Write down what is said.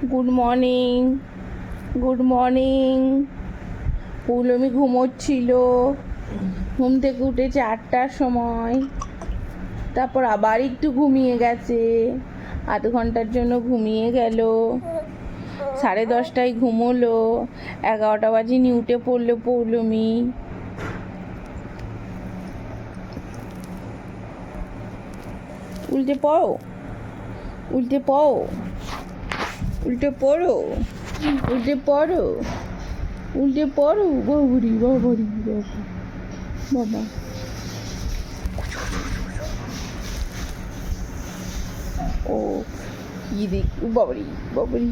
Good morning, good morning. Poulami ঘুমোচ্ছিল, ঘুম থেকে উঠেছে 8টার সময়, তারপর আবার একটু ঘুমিয়ে গেছে, আধ ঘন্টার জন্য ঘুমিয়ে গেল। 10:30টায় ঘুমোলো, 11টা বাজেনি উঠে পড়লো পৌলমি। উল্টে পড়ো, উল্টে পড়ো, উল্টে পড়ো, উল্টে পড়ো, উল্টে পড়ো। বাবুরি বাবারি বাবা, বাবা। ও কি দেখ, বাবারি বাবারি।